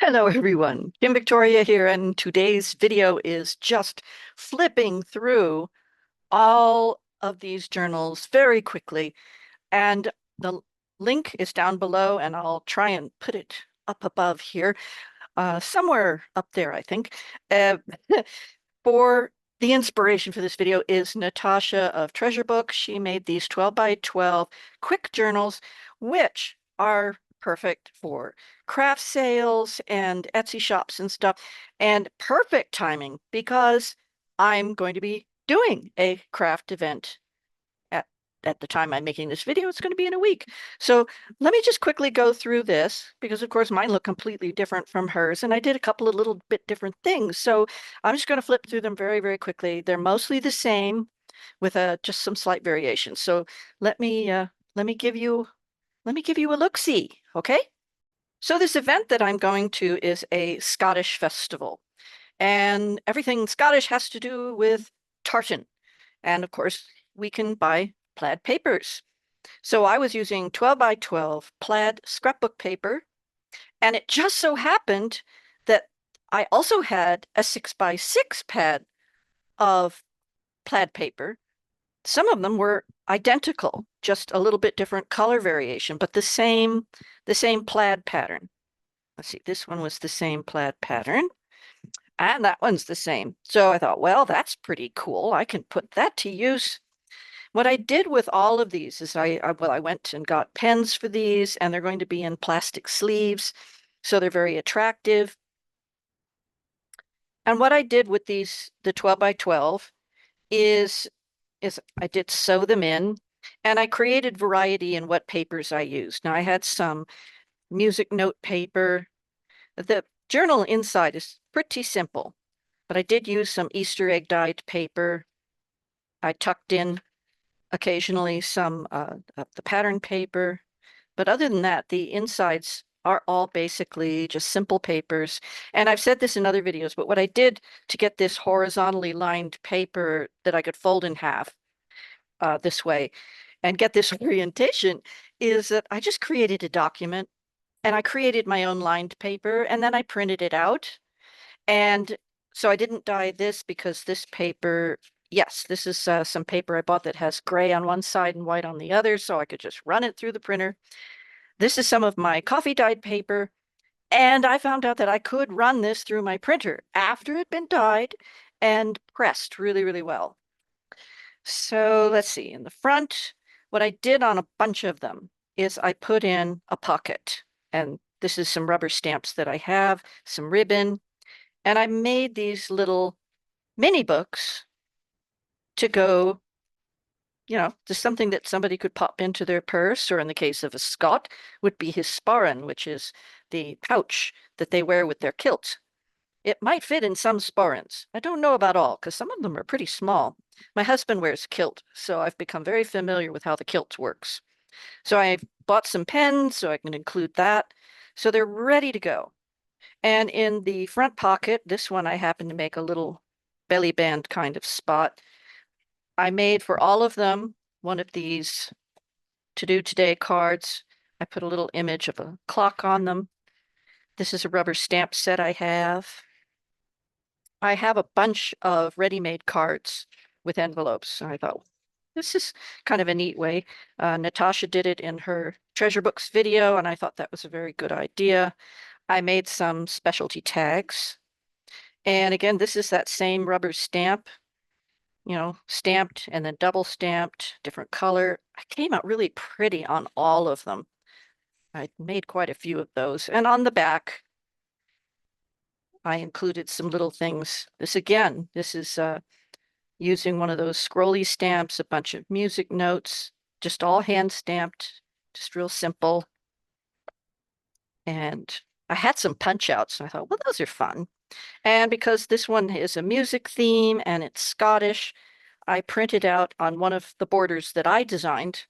Hello everyone, Kim Victoria here, and today's video is just flipping through all of these journals very quickly. And the link is down below, and I'll try and put it up above here, somewhere up there, I think. Uh, for the inspiration for this video is Natasa of Treasure Book. She made these 12 by 12 quick journals, which are perfect for craft sales and Etsy shops and stuff, and perfect timing because I'm going to be doing a craft event at at the time I'm making this video. It's going to be in a week. So let me just quickly go through this because, of course, mine look completely different from hers, and I did a couple of little bit different things. So I'm just going to flip through them very, very quickly. They're mostly the same with just some slight variations. So let me uh, let me give you a look-see, okay? So this event that I'm going to is a Scottish festival, and everything Scottish has to do with tartan. And of course, we can buy plaid papers. So I was using 12 by 12 plaid scrapbook paper, and it just so happened that I also had a 6 by 6 pad of plaid paper. Some of them were identical, just a little bit different color variation, but the same plaid pattern. Let's see, this one was the same plaid pattern, and that one's the same. So I thought, well, that's pretty cool. I can put that to use. What I did with all of these is I went and got pens for these, and they're going to be in plastic sleeves, so they're very attractive. And what I did with these, the 12 by 12, is I did sew them in, and I created variety in what papers I used. Now I had some music note paper. The journal inside is pretty simple, but I did use some Easter egg dyed paper. I tucked in occasionally some of the pattern paper. But other than that, the insides are all basically just simple papers. And I've said this in other videos, but what I did to get this horizontally lined paper that I could fold in half this way and get this orientation is that I just created a document, and I created my own lined paper, and then I printed it out. And so I didn't dye this because this paper, yes, this is some paper I bought that has gray on one side and white on the other, so I could just run it through the printer. This is some of my coffee dyed paper, and I found out that I could run this through my printer after it had been dyed and pressed really, really well. So let's see, in the front, what I did on a bunch of them is I put in a pocket, and this is some rubber stamps that I have, some ribbon, and I made these little mini books to go, just something that somebody could pop into their purse, or in the case of a Scot, would be his sporran, which is the pouch that they wear with their kilt. It might fit in some sporrans. I don't know about all, because some of them are pretty small. My husband wears a kilt, so I've become very familiar with how the kilt works. So I bought some pens so I can include that. So they're ready to go. And in the front pocket, this one I happen to make a little belly band kind of spot. I made for all of them one of these to do today cards. I put a little image of a clock on them. This is a rubber stamp set I have. I have a bunch of ready-made cards with envelopes. So I thought, this is kind of a neat way. Natasha did it in her Treasure Books video, and I thought that was a very good idea. I made some specialty tags. And again, this is that same rubber stamp, stamped and then double stamped, different color. It came out really pretty on all of them. I made quite a few of those. And on the back, I included some little things. This is using one of those scrolly stamps, a bunch of music notes, just all hand stamped, just real simple. And I had some punch outs, so I thought, well, those are fun. And because this one is a music theme and it's Scottish, I printed out on one of the borders that I designed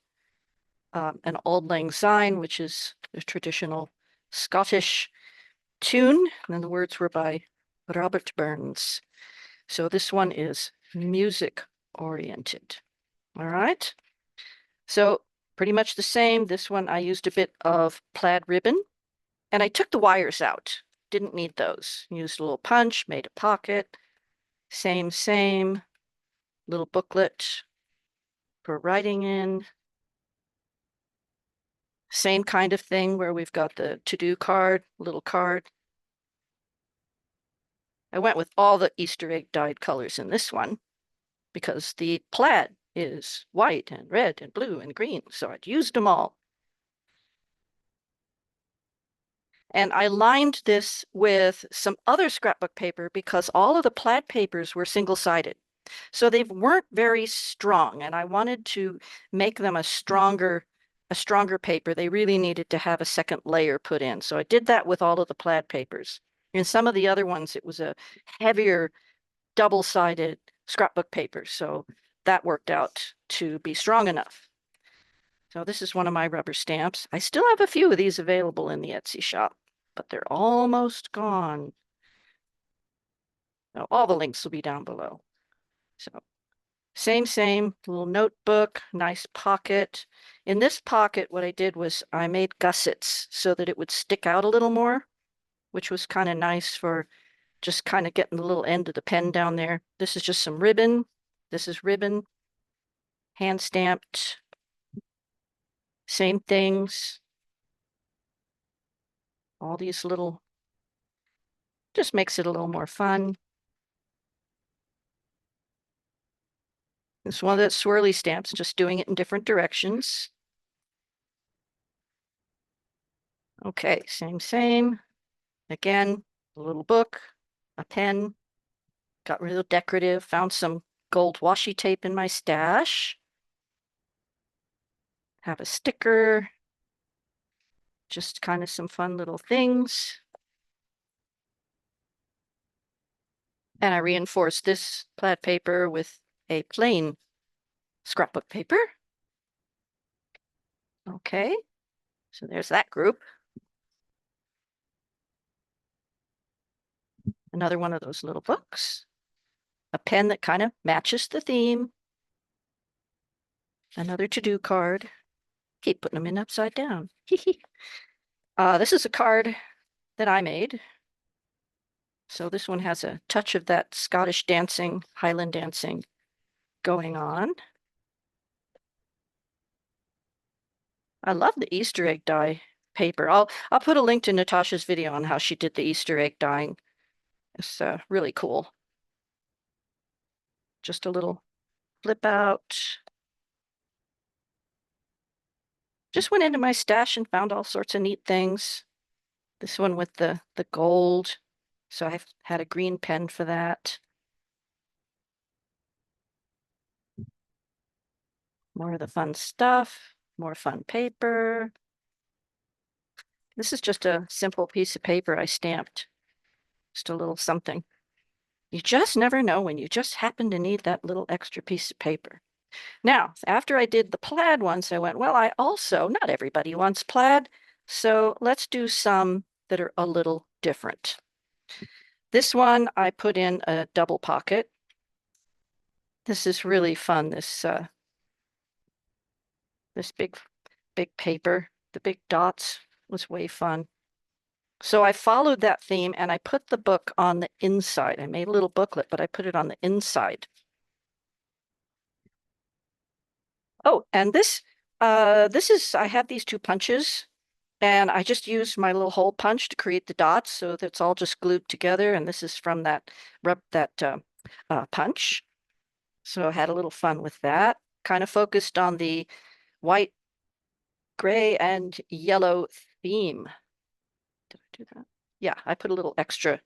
an Auld Lang Syne, which is the traditional Scottish tune. And then the words were by Robert Burns. So this one is music oriented. All right. So pretty much the same. This one I used a bit of plaid ribbon, and I took the wires out. didn't need those. Used a little punch, made a pocket. Same, little booklet for writing in. Same kind of thing where we've got the to-do card, little card. I went with all the Easter egg dyed colors in this one because the plaid is white and red and blue and green, so I'd used them all. And I lined this with some other scrapbook paper because all of the plaid papers were single-sided. So they weren't very strong, and I wanted to make them a stronger paper. They really needed to have a second layer put in. So I did that with all of the plaid papers. In some of the other ones, it was a heavier double-sided scrapbook paper. So that worked out to be strong enough. So this is one of my rubber stamps. I still have a few of these available in the Etsy shop, but they're almost gone. So all the links will be down below. So same, little notebook, nice pocket. In this pocket, what I did was I made gussets so that it would stick out a little more, which was kind of nice for just kind of getting the little end of the pen down there. This is just some ribbon. This is ribbon, hand stamped. Same things. All these little, just makes it a little more fun. This one of the swirly stamps, just doing it in different directions. Okay, same. Again, a little book, a pen, got real decorative, found some gold washi tape in my stash. Have a sticker, just kind of some fun little things. And I reinforced this plaid paper with a plain scrapbook paper. Okay, so there's that group. Another one of those little books. A pen that kind of matches the theme. Another to-do card. Keep putting them in upside down. This is a card that I made. So this one has a touch of that Scottish dancing, Highland dancing going on. I love the Easter egg dye paper. I'll put a link to Natasha's video on how she did the Easter egg dyeing. It's really cool. Just a little flip out. Just went into my stash and found all sorts of neat things. This one with the gold. So I had a green pen for that. More of the fun stuff, more fun paper. This is just a simple piece of paper I stamped. Just a little something. You just never know when you just happen to need that little extra piece of paper. Now, after I did the plaid ones, I went, well, not everybody wants plaid, so let's do some that are a little different. This one, I put in a double pocket. This is really fun, this big paper. The big dots was way fun. So I followed that theme and I put the book on the inside. I made a little booklet, but I put it on the inside. Oh, and this is, I have these two punches and I just used my little hole punch to create the dots so that it's all just glued together. And this is from that punch. So I had a little fun with that. Kind of focused on the white, gray, and yellow theme. Did I do that? Yeah, I put a little extra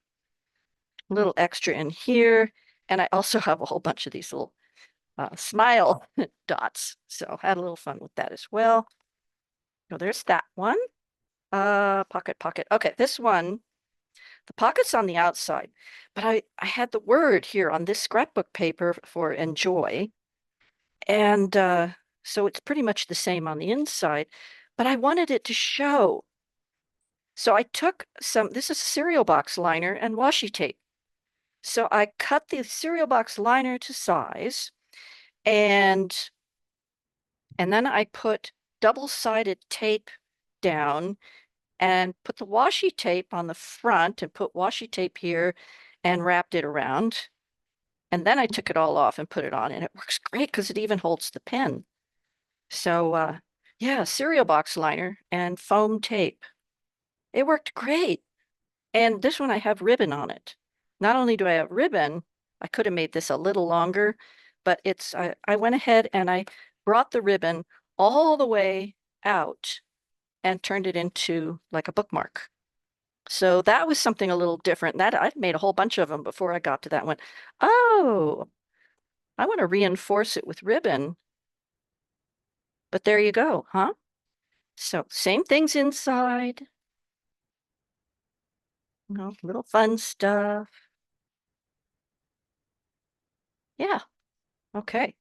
in here. And I also have a whole bunch of these little smile dots. So I had a little fun with that as well. So there's that one. Pocket. Okay, this one, the pocket's on the outside, but I had the word here on this scrapbook paper for enjoy. And so it's pretty much the same on the inside, but I wanted it to show. So I took this is cereal box liner and washi tape. So I cut the cereal box liner to size and then I put double-sided tape down and put the washi tape on the front and put washi tape here and wrapped it around. And then I took it all off and put it on, and it works great because it even holds the pen. So, yeah, cereal box liner and foam tape. It worked great. And this one I have ribbon on it. Not only do I have ribbon, I could have made this a little longer, but I went ahead and I brought the ribbon all the way out and turned it into like a bookmark. So that was something a little different. That I've made a whole bunch of them before I got to that one. Oh, I want to reinforce it with ribbon. But there you go, huh? So same things inside. You know, little fun stuff. Yeah, okay.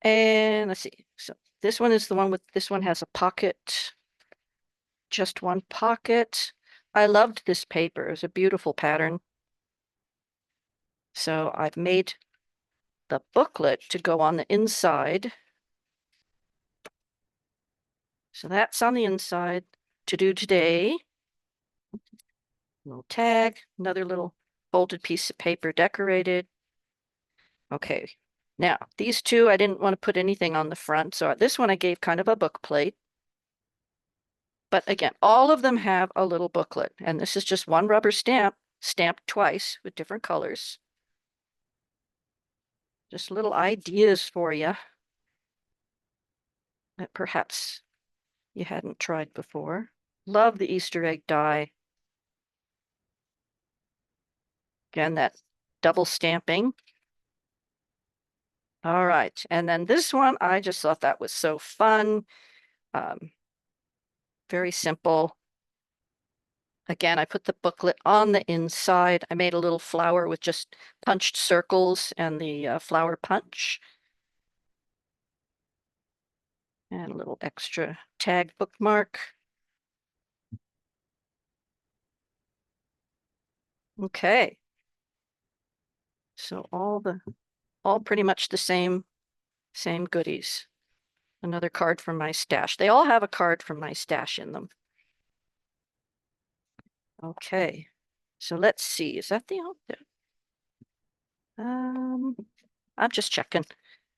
And let's see. So this one is the one with, this one has a pocket, just one pocket. I loved this paper. It's a beautiful pattern. So I've made the booklet to go on the inside. So that's on the inside. To do today. Little tag, another little folded piece of paper decorated. Okay. Now, these two, I didn't want to put anything on the front. So this one I gave kind of a book plate. But again, all of them have a little booklet. And this is just one rubber stamp, stamped twice with different colors. Just little ideas for you that perhaps you hadn't tried before. Love the Easter egg die. Again, that double stamping. All right. And then this one, I just thought that was so fun. Very simple. Again, I put the booklet on the inside. I made a little flower with just punched circles and the flower punch. And a little extra tag bookmark. Okay. So all pretty much the same goodies. Another card from my stash. They all have a card from my stash in them. Okay. So let's see. Is that the outfit? I'm just checking.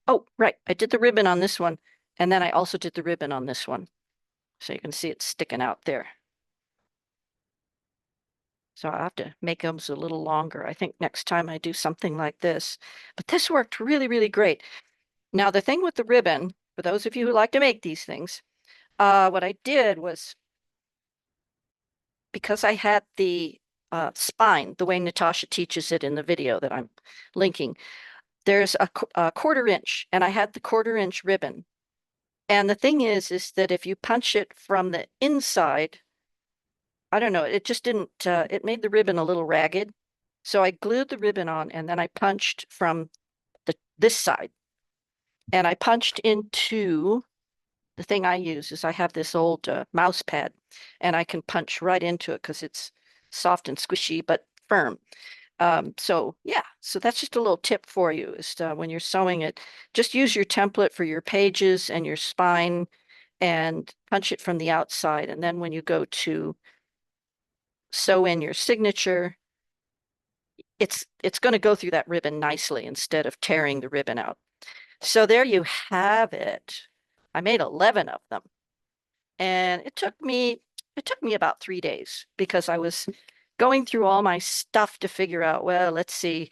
Oh, right. I did the ribbon on this one. And then I also did the ribbon on this one. So you can see it's sticking out there. So I have to make them a little longer. I think next time I do something like this. But this worked really, really great. Now, the thing with the ribbon, for those of you who like to make these things, what I did was, because I had the spine, the way Natasha teaches it in the video that I'm linking, there's a 1/4 inch, and I had the 1/4 inch ribbon. And the thing is that if you punch it from the inside, I don't know, it just didn't, it made the ribbon a little ragged. So I glued the ribbon on, and then I punched from this side. And I punched into, the thing I use is I have this old mouse pad, and I can punch right into it because it's soft and squishy, but firm. So yeah, so that's just a little tip for you is when you're sewing it, just use your template for your pages and your spine and punch it from the outside. And then when you go to sew in your signature, it's going to go through that ribbon nicely instead of tearing the ribbon out. So there you have it. I made 11 of them. And it took me about 3 days because I was going through all my stuff to figure out, well, let's see,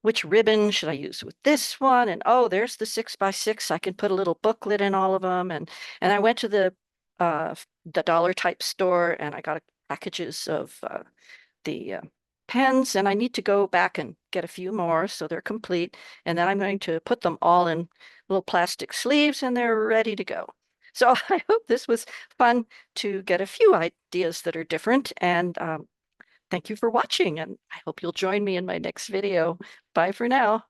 which ribbon should I use with this one? And oh, there's the 6x6. I can put a little booklet in all of them. And I went to the dollar type store and I got packages of the pens, and I need to go back and get a few more so they're complete. And then I'm going to put them all in little plastic sleeves and they're ready to go. So I hope this was fun to get a few ideas that are different. And thank you for watching, and I hope you'll join me in my next video. Bye for now.